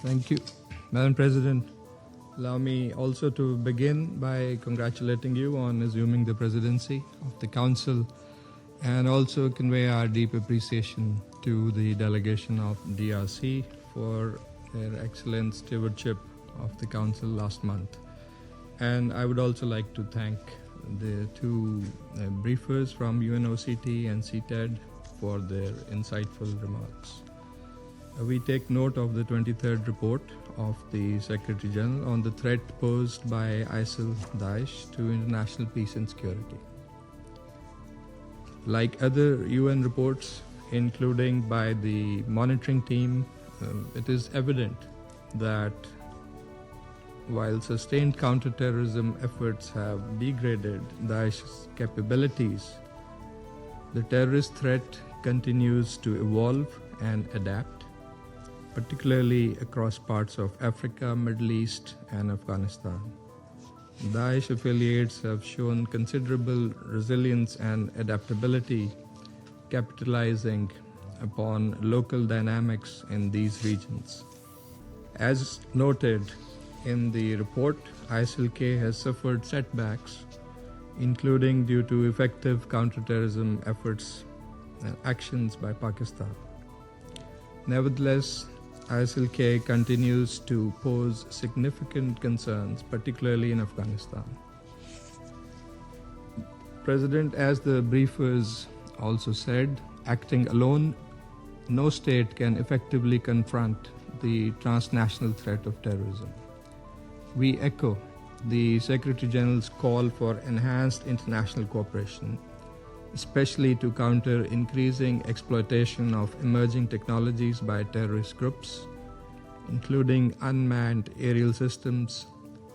Thank you, Madam President. Allow me also to begin by congratulating you on assuming the presidency of the Council and also convey our deep appreciation to the delegation of DRC for their excellent stewardship of the Council last month. And I would also like to thank the two briefers from UNOCT and CTED for their insightful remarks. We take note of the 23rd report of the Secretary General on the threat posed by ISIL Daesh to international peace and security. Like other UN reports, including by the monitoring team, it is evident that while sustained counterterrorism efforts have degraded Daesh's capabilities, the terrorist threat continues to evolve and adapt, particularly across parts of Africa, Middle East, and Afghanistan. Daesh affiliates have shown considerable resilience and adaptability, capitalizing upon local dynamics in these regions. As noted in the report, ISIL-K has suffered setbacks, including due to effective counterterrorism efforts and actions by Pakistan. Nevertheless, ISIL-K continues to pose significant concerns, particularly in Afghanistan. President, as the briefers also said, acting alone, no state can effectively confront the transnational threat of terrorism. We echo the Secretary General's call for enhanced international cooperation, especially to counter increasing exploitation of emerging technologies by terrorist groups, including unmanned aerial systems,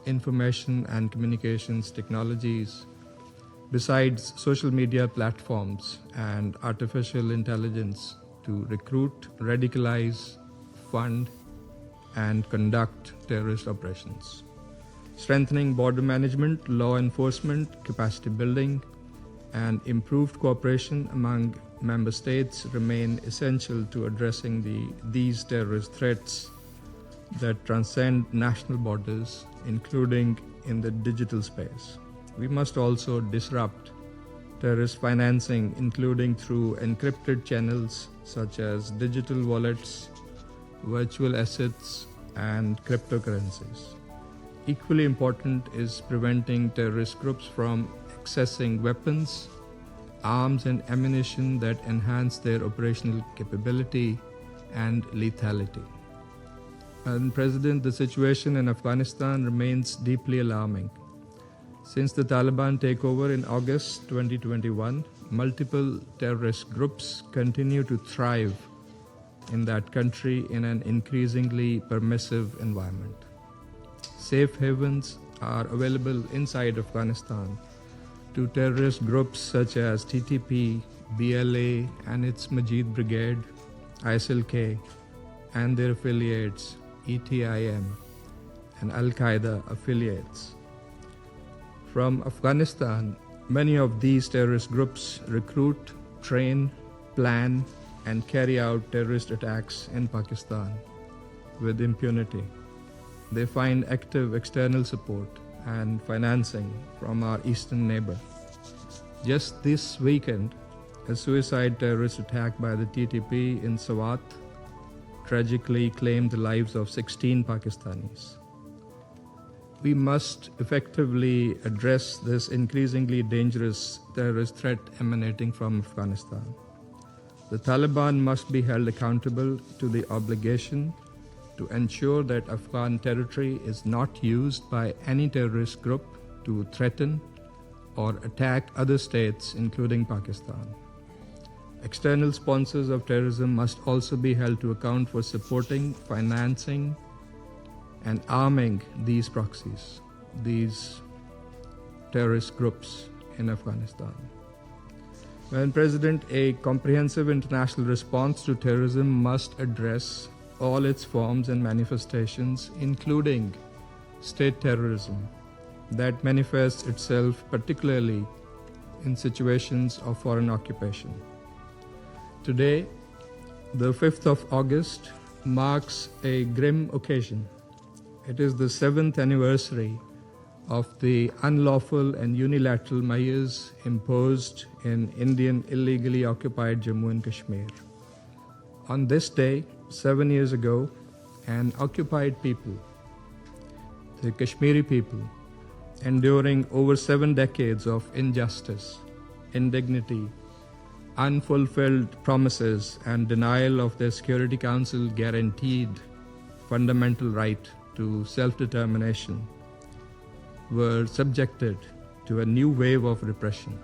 information and communications technologies, besides social media platforms and artificial intelligence to recruit, radicalize, fund, and conduct terrorist operations. Strengthening border management, law enforcement, capacity building, and improved cooperation among member states remain essential to addressing these terrorist threats that transcend national borders, including in the digital space. We must also disrupt terrorist financing, including through encrypted channels such as digital wallets, virtual assets, and cryptocurrencies. Equally important is preventing terrorist groups from accessing weapons, arms, and ammunition that enhance their operational capability and lethality. Madam President, the situation in Afghanistan remains deeply alarming. Since the Taliban takeover in August 2021, multiple terrorist groups continue to thrive in that country in an increasingly permissive environment. Safe havens are available inside Afghanistan to terrorist groups such as TTP, BLA and its Majid Brigade, ISIL-K and their affiliates, ETIM and Al-Qaeda affiliates. From Afghanistan, many of these terrorist groups recruit, train, plan, and carry out terrorist attacks in Pakistan with impunity. They find active external support and financing from our eastern neighbor. Just this weekend, a suicide terrorist attack by the TTP in Swat tragically claimed the lives of 16 Pakistanis. We must effectively address this increasingly dangerous terrorist threat emanating from Afghanistan. The Taliban must be held accountable to the obligation to ensure that Afghan territory is not used by any terrorist group to threaten or attack other states, including Pakistan. External sponsors of terrorism must also be held to account for supporting, financing, and arming these proxies, these terrorist groups in Afghanistan. Madam President, a comprehensive international response to terrorism must address all its forms and manifestations, including state terrorism, that manifests itself particularly in situations of foreign occupation. Today, the 5th of August marks a grim occasion. It is the 7th anniversary of the unlawful and unilateral measures imposed in Indian illegally occupied Jammu and Kashmir. On this day, 7 years ago, an occupied people, the Kashmiri people, enduring over 7 decades of injustice, indignity, unfulfilled promises, and denial of their Security Council guaranteed fundamental right to self-determination, were subjected to a new wave of repression.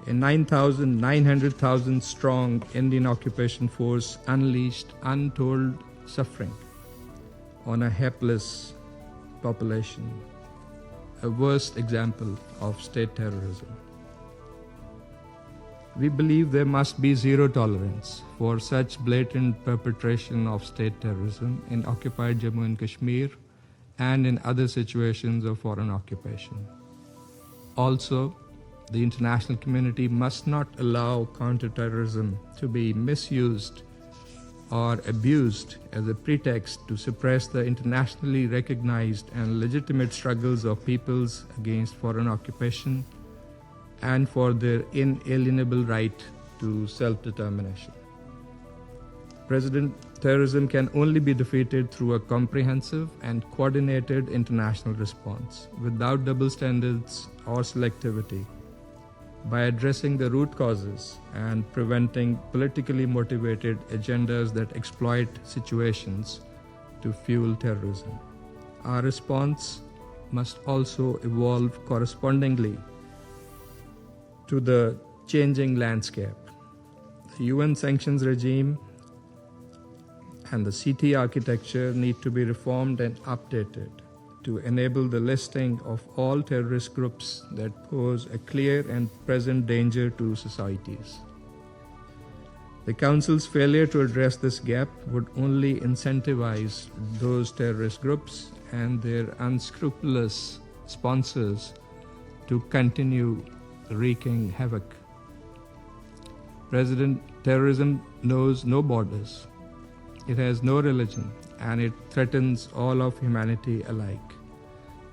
A 900,000 strong Indian occupation force unleashed untold suffering on a helpless population, a worst example of state terrorism. We believe there must be zero tolerance for such blatant perpetration of state terrorism in occupied Jammu and Kashmir and in other situations of foreign occupation. Also, the international community must not allow counterterrorism to be misused or abused as a pretext to suppress the internationally recognized and legitimate struggles of peoples against foreign occupation and for their inalienable right to self-determination. Terrorism can only be defeated through a comprehensive and coordinated international response without double standards or selectivity, by addressing the root causes and preventing politically motivated agendas that exploit situations to fuel terrorism. Our response must also evolve correspondingly to the changing landscape. The UN sanctions regime and the CT architecture need to be reformed and updated to enable the listing of all terrorist groups that pose a clear and present danger to societies. The Council's failure to address this gap would only incentivize those terrorist groups and their unscrupulous sponsors to continue wreaking havoc. Terrorism knows no borders. It has no religion, and it threatens all of humanity alike.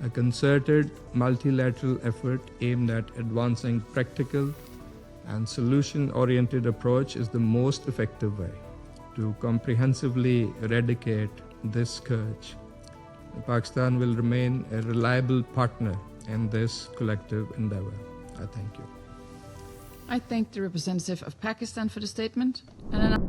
A concerted multilateral effort aimed at advancing practical and solution-oriented approach is the most effective way to comprehensively eradicate this scourge. Pakistan will remain a reliable partner in this collective endeavor. I thank you. I thank the representative of Pakistan for the statement. And